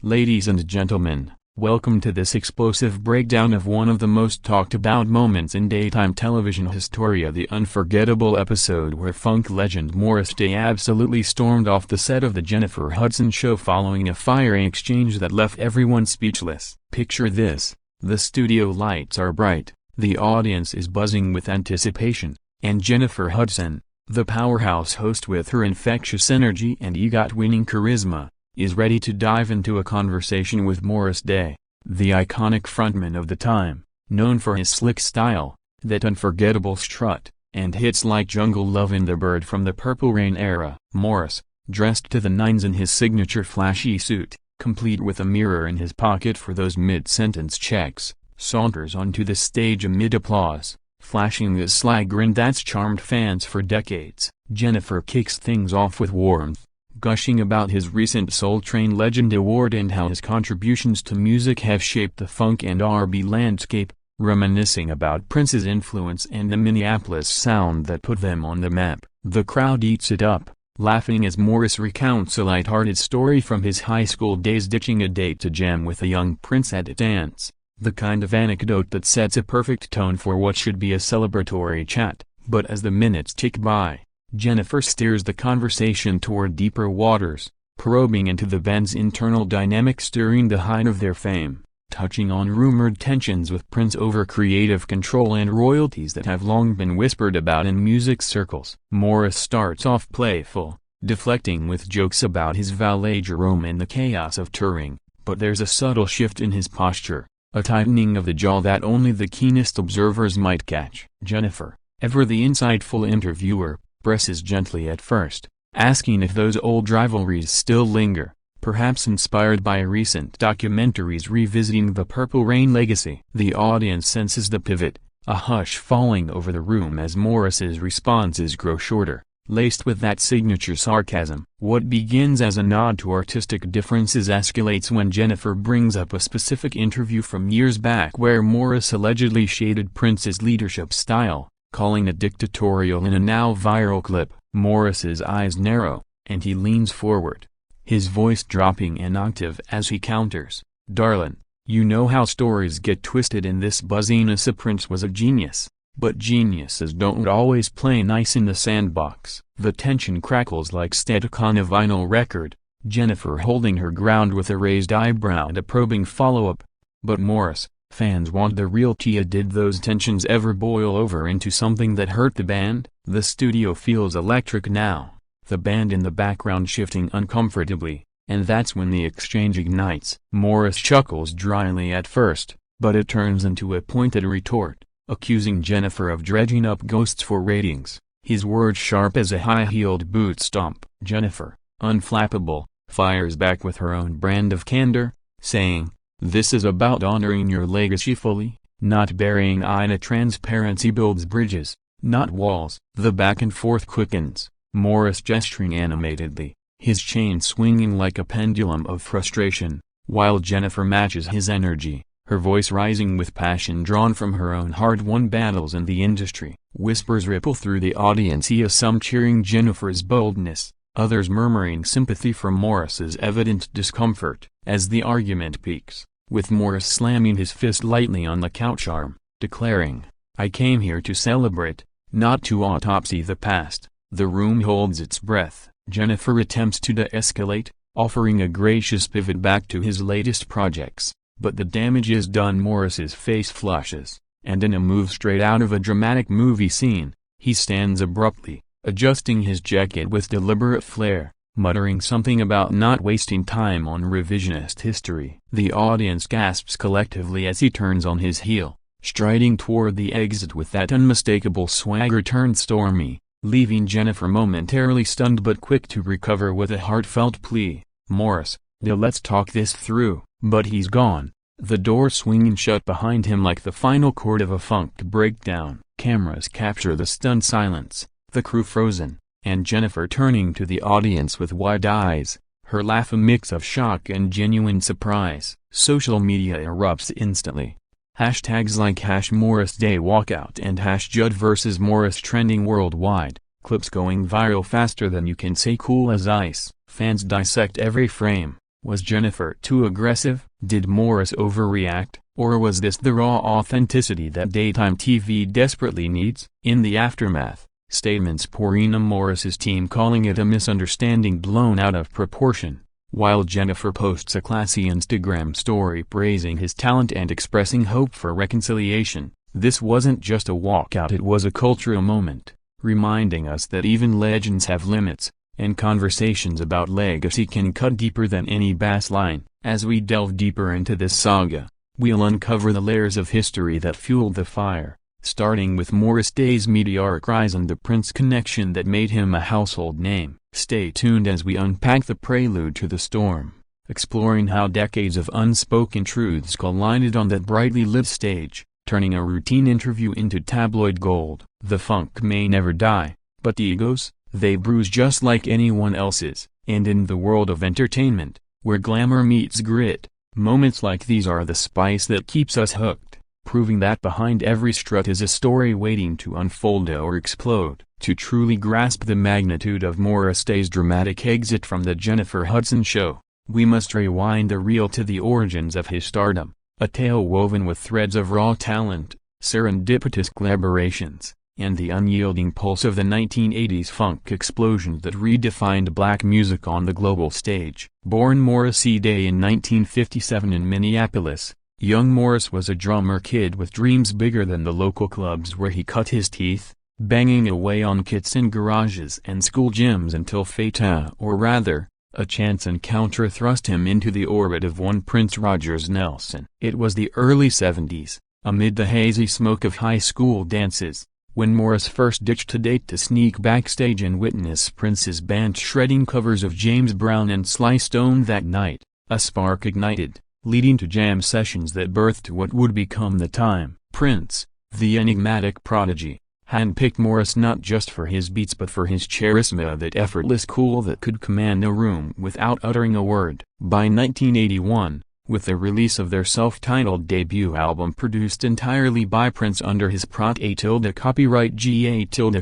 Ladies and gentlemen, welcome to this explosive breakdown of one of the most talked about moments in daytime television history, the unforgettable episode where funk legend Morris Day absolutely stormed off the set of the Jennifer Hudson Show following a fiery exchange that left everyone speechless. Picture this: the studio lights are bright, the audience is buzzing with anticipation, and Jennifer Hudson, the powerhouse host with her infectious energy and EGOT-winning charisma, is ready to dive into a conversation with Morris Day, the iconic frontman of the time, known for his slick style, that unforgettable strut, and hits like Jungle Love and The Bird from the Purple Rain era. Morris, dressed to the nines in his signature flashy suit, complete with a mirror in his pocket for those mid-sentence checks, saunters onto the stage amid applause, flashing the sly grin that's charmed fans for decades. Jennifer kicks things off with warmth, gushing about his recent Soul Train Legend Award and how his contributions to music have shaped the funk and R&B landscape, reminiscing about Prince's influence and the Minneapolis sound that put them on the map. The crowd eats it up, laughing as Morris recounts a lighthearted story from his high school days, ditching a date to jam with a young Prince at a dance, the kind of anecdote that sets a perfect tone for what should be a celebratory chat. But as the minutes tick by, Jennifer steers the conversation toward deeper waters, probing into the band's internal dynamics during the height of their fame, touching on rumored tensions with Prince over creative control and royalties that have long been whispered about in music circles. Morris starts off playful, deflecting with jokes about his valet Jerome and the chaos of touring, but there's a subtle shift in his posture, a tightening of the jaw that only the keenest observers might catch. Jennifer, ever the insightful interviewer, presses gently at first, asking if those old rivalries still linger, perhaps inspired by recent documentaries revisiting the Purple Rain legacy. The audience senses the pivot, a hush falling over the room as Morris's responses grow shorter, laced with that signature sarcasm. What begins as a nod to artistic differences escalates when Jennifer brings up a specific interview from years back where Morris allegedly shaded Prince's leadership style, calling it dictatorial in a now viral clip. Morris's eyes narrow, and he leans forward, his voice dropping an octave as he counters, "Darlin', you know how stories get twisted in this buzziness. Prince was a genius, but geniuses don't always play nice in the sandbox." The tension crackles like static on a vinyl record, Jennifer holding her ground with a raised eyebrow and a probing follow-up. "But Morris, fans want the real tea. Did those tensions ever boil over into something that hurt the band?" The studio feels electric now, the band in the background shifting uncomfortably, and that's when the exchange ignites. Morris chuckles dryly at first, but it turns into a pointed retort, accusing Jennifer of dredging up ghosts for ratings, his words sharp as a high-heeled boot stomp. Jennifer, unflappable, fires back with her own brand of candor, saying, "This is about honoring your legacy fully, not burying it. Transparency builds bridges, not walls." The back and forth quickens, Morris gesturing animatedly, his chain swinging like a pendulum of frustration, while Jennifer matches his energy, her voice rising with passion drawn from her own hard-won battles in the industry. Whispers ripple through the audience, some cheering Jennifer's boldness, others murmuring sympathy for Morris's evident discomfort. As the argument peaks, with Morris slamming his fist lightly on the couch arm, declaring, "I came here to celebrate, not to autopsy the past," the room holds its breath. Jennifer attempts to de-escalate, offering a gracious pivot back to his latest projects, but the damage is done. Morris's face flushes, and in a move straight out of a dramatic movie scene, he stands abruptly, adjusting his jacket with deliberate flair, muttering something about not wasting time on revisionist history. The audience gasps collectively as he turns on his heel, striding toward the exit with that unmistakable swagger turned stormy, leaving Jennifer momentarily stunned but quick to recover with a heartfelt plea, "Morris, let's talk this through." But he's gone, the door swinging shut behind him like the final chord of a funk breakdown. Cameras capture the stunned silence, the crew frozen, and Jennifer turning to the audience with wide eyes, her laugh a mix of shock and genuine surprise. Social media erupts instantly. Hashtags like #MorrisDayWalkout and #Judd vs. Morris trending worldwide, clips going viral faster than you can say. Cool as ice. Fans dissect every frame, Was Jennifer too aggressive? Did Morris overreact? Or was this the raw authenticity that daytime TV desperately needs? In the aftermath, statements pouring on Morris's team calling it a misunderstanding blown out of proportion, while Jennifer posts a classy Instagram story praising his talent and expressing hope for reconciliation. This wasn't just a walkout, it was a cultural moment, reminding us that even legends have limits, and conversations about legacy can cut deeper than any bass line. As we delve deeper into this saga, we'll uncover the layers of history that fueled the fire, starting with Morris Day's meteoric rise and the Prince connection that made him a household name. Stay tuned as we unpack the prelude to the storm, exploring how decades of unspoken truths collided on that brightly lit stage, turning a routine interview into tabloid gold. The funk may never die, but the egos, they bruise just like anyone else's. And in the world of entertainment, where glamour meets grit, moments like these are the spice that keeps us hooked, proving that behind every strut is a story waiting to unfold or explode. To truly grasp the magnitude of Morris Day's dramatic exit from the Jennifer Hudson Show, we must rewind the reel to the origins of his stardom, a tale woven with threads of raw talent, serendipitous collaborations, and the unyielding pulse of the 1980s funk explosion that redefined black music on the global stage. Born Morris Day in 1957 in Minneapolis, young Morris was a drummer kid with dreams bigger than the local clubs where he cut his teeth, banging away on kits in garages and school gyms until fate, or rather, a chance encounter thrust him into the orbit of one Prince Rogers Nelson. It was the early 70s, amid the hazy smoke of high school dances, when Morris first ditched a date to sneak backstage and witness Prince's band shredding covers of James Brown and Sly Stone. That night, a spark ignited, leading to jam sessions that birthed what would become the time. Prince, the enigmatic prodigy, handpicked Morris not just for his beats but for his charisma, that effortless cool that could command a room without uttering a word. By 1981, with the release of their self-titled debut album produced entirely by Prince under his copyright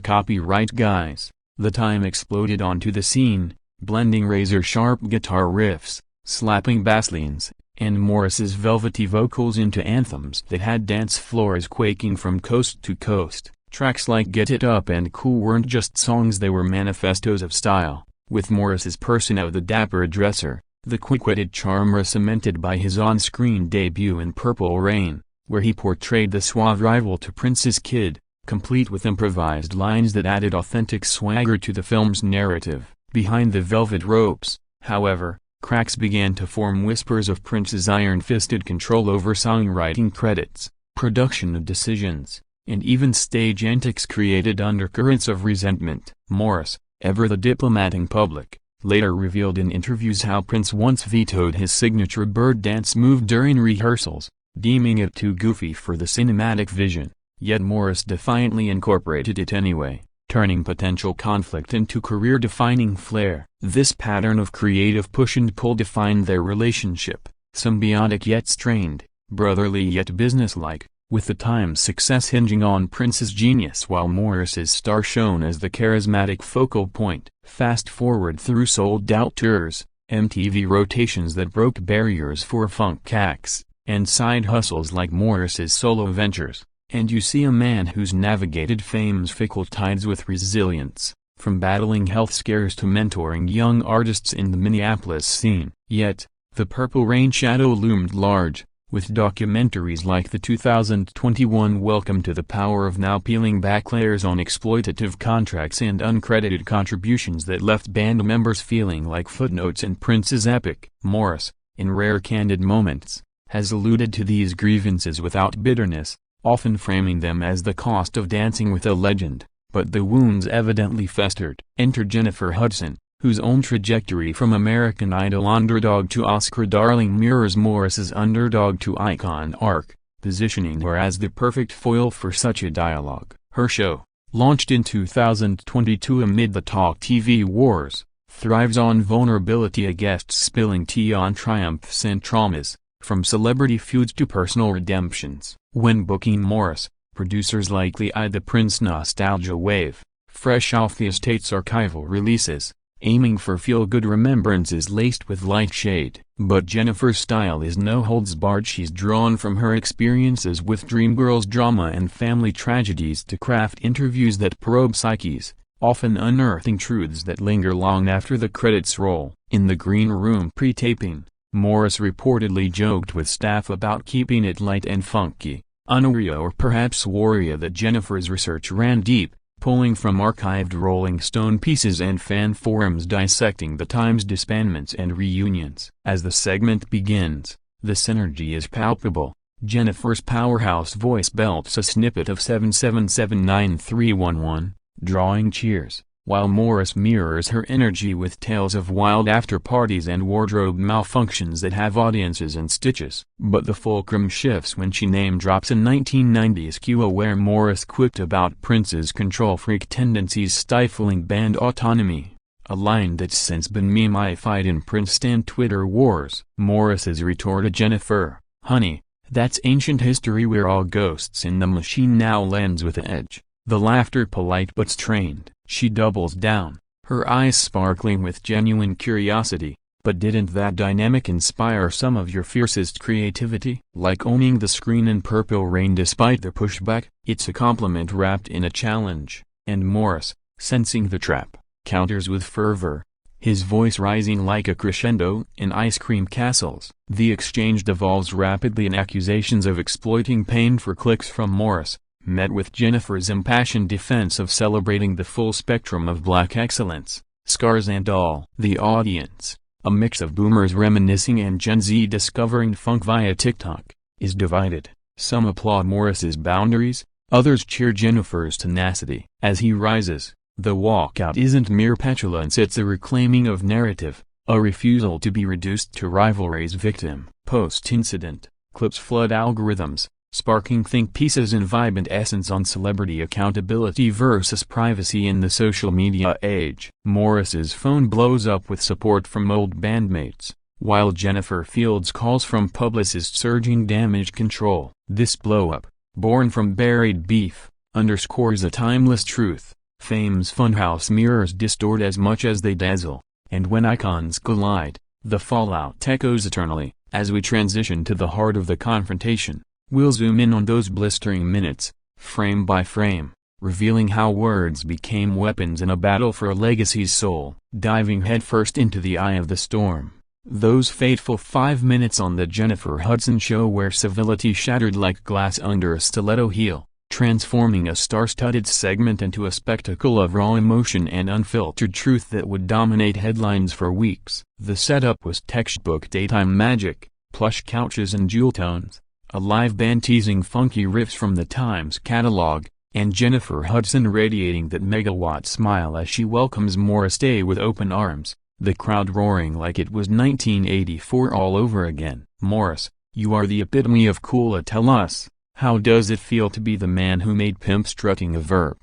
copyright guise, the time exploded onto the scene, blending razor-sharp guitar riffs, slapping bass lines, and Morris's velvety vocals into anthems that had dance floors quaking from coast to coast. Tracks like Get It Up and Cool weren't just songs, they were manifestos of style, with Morris's persona the dapper dresser, the quick-witted charmer cemented by his on-screen debut in Purple Rain, where he portrayed the suave rival to Prince's kid, complete with improvised lines that added authentic swagger to the film's narrative. Behind the velvet ropes, however, cracks began to form, whispers of Prince's iron-fisted control over songwriting credits, production decisions, and even stage antics created undercurrents of resentment. Morris, ever the diplomat in public, later revealed in interviews how Prince once vetoed his signature bird dance move during rehearsals, deeming it too goofy for the cinematic vision, yet Morris defiantly incorporated it anyway, turning potential conflict into career-defining flair. This pattern of creative push and pull defined their relationship, symbiotic yet strained, brotherly yet businesslike, with the Times' success hinging on Prince's genius while Morris's star shone as the charismatic focal point. Fast forward through sold-out tours, MTV rotations that broke barriers for funk acts, and side hustles like Morris's solo ventures, and you see a man who's navigated fame's fickle tides with resilience, from battling health scares to mentoring young artists in the Minneapolis scene. Yet, the Purple Rain shadow loomed large, with documentaries like the 2021 Welcome to the Power of Now peeling back layers on exploitative contracts and uncredited contributions that left band members feeling like footnotes in Prince's epic. Morris, in rare candid moments, has alluded to these grievances without bitterness, often framing them as the cost of dancing with a legend, but the wounds evidently festered. Enter Jennifer Hudson, whose own trajectory from American Idol underdog to Oscar darling mirrors Morris's underdog to icon arc, positioning her as the perfect foil for such a dialogue. Her show, launched in 2022 amid the talk TV wars, thrives on vulnerability, a guest spilling tea on triumphs and traumas, from celebrity feuds to personal redemptions. When booking Morris, producers likely eyed the Prince nostalgia wave, fresh off the estate's archival releases, aiming for feel-good remembrances laced with light shade. But Jennifer's style is no holds barred. She's drawn from her experiences with Dreamgirls drama and family tragedies to craft interviews that probe psyches, often unearthing truths that linger long after the credits roll. In the green room pre-taping, Morris reportedly joked with staff about keeping it light and funky, unaware or perhaps worried that Jennifer's research ran deep, pulling from archived Rolling Stone pieces and fan forums dissecting the Time's disbandments and reunions. As the segment begins, the synergy is palpable. Jennifer's powerhouse voice belts a snippet of 7779-311, drawing cheers, while Morris mirrors her energy with tales of wild after-parties and wardrobe malfunctions that have audiences in stitches. But the fulcrum shifts when she name-drops a 1990s cue where Morris quipped about Prince's control-freak tendencies stifling band autonomy, a line that's since been meme-ified in Prince stan Twitter wars. Morris's retort to Jennifer, "Honey, that's ancient history, we're all ghosts in the machine now," lands with an edge, the laughter polite but strained. She doubles down, her eyes sparkling with genuine curiosity. "But didn't that dynamic inspire some of your fiercest creativity? Like owning the screen in Purple Rain despite the pushback?" It's a compliment wrapped in a challenge, and Morris, sensing the trap, counters with fervor, his voice rising like a crescendo in Ice Cream Castles. The exchange devolves rapidly in accusations of exploiting pain for clicks from Morris, met with Jennifer's impassioned defense of celebrating the full spectrum of black excellence, scars and all. The audience, a mix of boomers reminiscing and Gen Z discovering funk via TikTok, is divided. Some applaud Morris's boundaries, others cheer Jennifer's tenacity. As he rises, the walkout isn't mere petulance, it's a reclaiming of narrative, a refusal to be reduced to rivalry's victim. Post-incident, clips flood algorithms, sparking think pieces and vibrant essence on celebrity accountability versus privacy in the social media age. Morris's phone blows up with support from old bandmates, while Jennifer fields calls from publicists urging damage control. This blow-up, born from buried beef, underscores a timeless truth: fame's funhouse mirrors distort as much as they dazzle, and when icons collide, the fallout echoes eternally. As we transition to the heart of the confrontation, we'll zoom in on those blistering minutes, frame by frame, revealing how words became weapons in a battle for a legacy's soul. Diving headfirst into the eye of the storm, those fateful 5 minutes on the Jennifer Hudson Show where civility shattered like glass under a stiletto heel, transforming a star-studded segment into a spectacle of raw emotion and unfiltered truth that would dominate headlines for weeks. The setup was textbook daytime magic, plush couches and jewel tones, a live band teasing funky riffs from the Times catalog, and Jennifer Hudson radiating that megawatt smile as she welcomes Morris Day with open arms, the crowd roaring like it was 1984 all over again. "Morris, you are the epitome of cool. Tell us, how does it feel to be the man who made pimp strutting a verb?"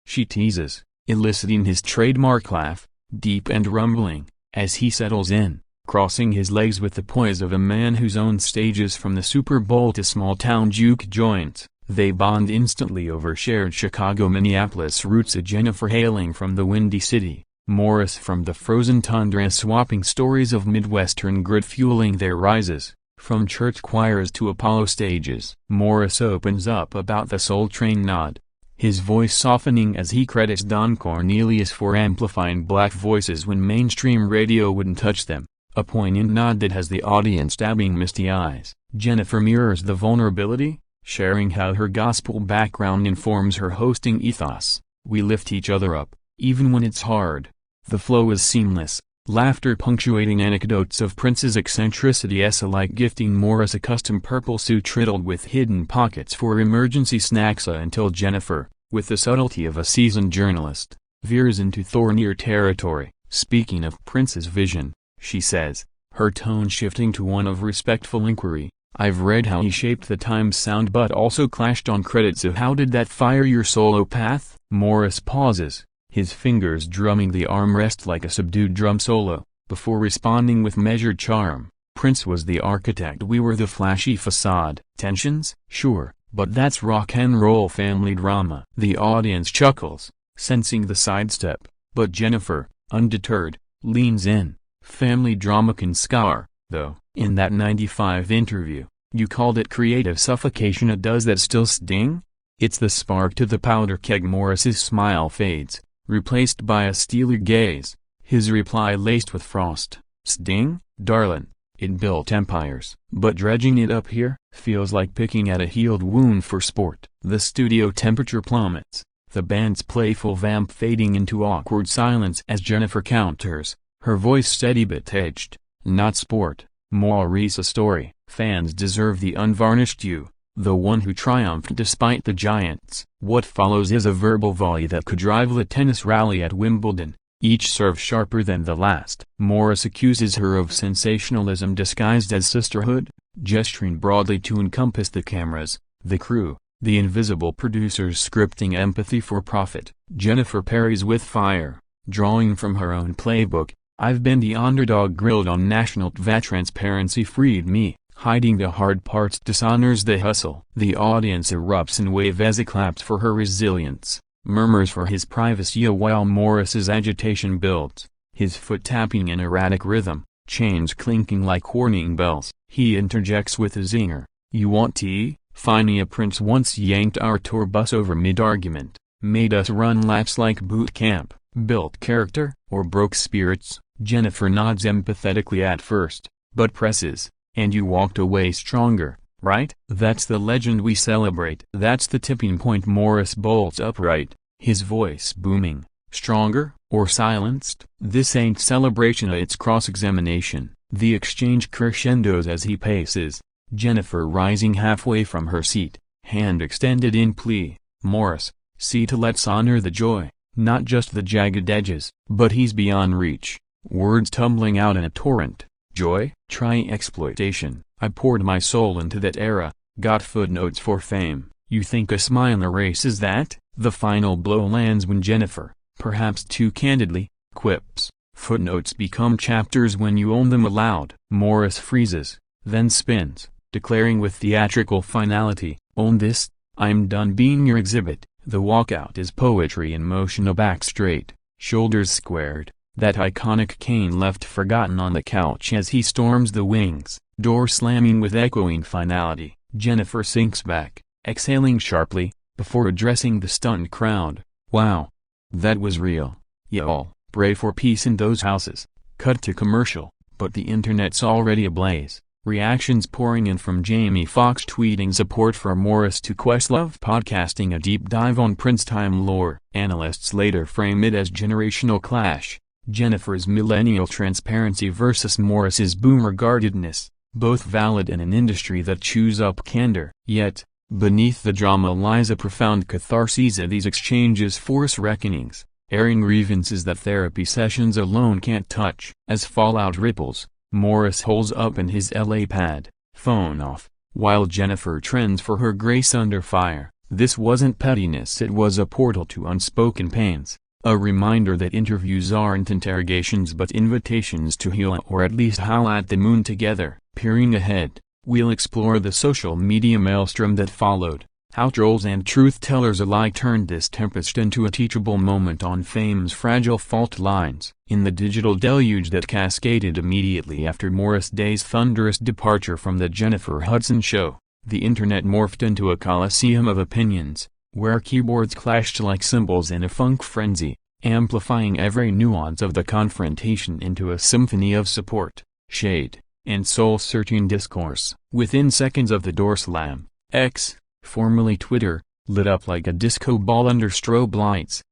she teases, eliciting his trademark laugh, deep and rumbling, as he settles in, crossing his legs with the poise of a man who's owned stages from the Super Bowl to small-town juke joints. They bond instantly over shared Chicago-Minneapolis roots, a Jennifer hailing from the Windy City, Morris from the frozen tundra, swapping stories of Midwestern grit fueling their rises, from church choirs to Apollo stages. Morris opens up about the Soul Train nod, his voice softening as he credits Don Cornelius for amplifying black voices when mainstream radio wouldn't touch them, a poignant nod that has the audience dabbing misty eyes. Jennifer mirrors the vulnerability, sharing how her gospel background informs her hosting ethos. "We lift each other up, even when it's hard." The flow is seamless, laughter punctuating anecdotes of Prince's eccentricities, like gifting Morris a custom purple suit riddled with hidden pockets for emergency snacks, until Jennifer, with the subtlety of a seasoned journalist, veers into thornier territory. Speaking of Prince's vision, she says, her tone shifting to one of respectful inquiry, "I've read how he shaped the Times sound but also clashed on credits. So how did that fire your solo path?" Morris pauses, his fingers drumming the armrest like a subdued drum solo, before responding with measured charm, "Prince was the architect, we were the flashy facade." Tensions? Sure, but that's rock and roll family drama. The audience chuckles, sensing the sidestep, but Jennifer, undeterred, leans in. Family drama can scour, though. In that '95 interview, you called it creative suffocation. Does that still sting? It's the spark to the powder keg. Morris's smile fades, replaced by a steely gaze. His reply laced with frost. Sting, darlin', it built empires. But dredging it up here feels like picking at a healed wound for sport. The studio temperature plummets, the band's playful vamp fading into awkward silence as Jennifer counters, her voice steady but edged. Not sport, Maurice a story. Fans deserve the unvarnished you, the one who triumphed despite the giants. What follows is a verbal volley that could rival a tennis rally at Wimbledon, each serve sharper than the last. Morris accuses her of sensationalism disguised as sisterhood, gesturing broadly to encompass the cameras, the crew, the invisible producers scripting empathy for profit. Jennifer parries with fire, drawing from her own playbook. I've been the underdog grilled on national TV. Transparency freed me. Hiding the hard parts dishonors the hustle. The audience erupts in wave as it claps for her resilience, murmurs for his privacy while Morris's agitation builds, his foot tapping in erratic rhythm, chains clinking like warning bells. He interjects with a zinger. You want tea? Phineas Prince once yanked our tour bus over mid-argument, made us run laps like boot camp, built character, or broke spirits. Jennifer nods empathetically at first, but presses. And you walked away stronger, right? That's the legend we celebrate. That's the tipping point. Morris bolts upright, his voice booming. Stronger, or silenced? This ain't celebration, it's cross-examination. The exchange crescendos as he paces, Jennifer rising halfway from her seat, hand extended in plea. Morris, see to let's honor the joy, not just the jagged edges. But he's beyond reach, words tumbling out in a torrent. Joy? Try exploitation. I poured my soul into that era, got footnotes for fame. You think a smile erases that? The final blow lands when Jennifer, perhaps too candidly, quips, footnotes become chapters when you own them aloud. Morris freezes, then spins, declaring with theatrical finality, own this, I'm done being your exhibit. The walkout is poetry in motion, a back straight, shoulders squared. That iconic cane left forgotten on the couch as he storms the wings, door slamming with echoing finality. Jennifer sinks back, exhaling sharply, before addressing the stunned crowd. Wow. That was real. Y'all, pray for peace in those houses. Cut to commercial, but the internet's already ablaze. Reactions pouring in from Jamie Foxx tweeting support for Morris to Questlove podcasting a deep dive on Prince time lore. Analysts later frame it as generational clash. Jennifer's millennial transparency versus Morris's boomer guardedness, both valid in an industry that chews up candor. Yet, beneath the drama lies a profound catharsis. These exchanges force reckonings, airing grievances that therapy sessions alone can't touch. As fallout ripples, Morris holds up in his LA pad, phone off, while Jennifer trends for her grace under fire. This wasn't pettiness, it was a portal to unspoken pains. A reminder that interviews aren't interrogations but invitations to heal or at least howl at the moon together. Peering ahead, we'll explore the social media maelstrom that followed, how trolls and truth-tellers alike turned this tempest into a teachable moment on fame's fragile fault lines. In the digital deluge that cascaded immediately after Morris Day's thunderous departure from the Jennifer Hudson Show, the internet morphed into a coliseum of opinions, where keyboards clashed like cymbals in a funk frenzy, amplifying every nuance of the confrontation into a symphony of support, shade, and soul-searching discourse. Within seconds of the door slam, X, formerly Twitter, lit up like a disco ball under strobe lights.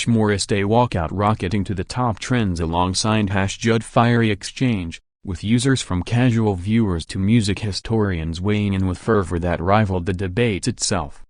#Morris Day Walkout rocketing to the top trends alongside #Judd Fiery Exchange, with users from casual viewers to music historians weighing in with fervor that rivaled the debate itself.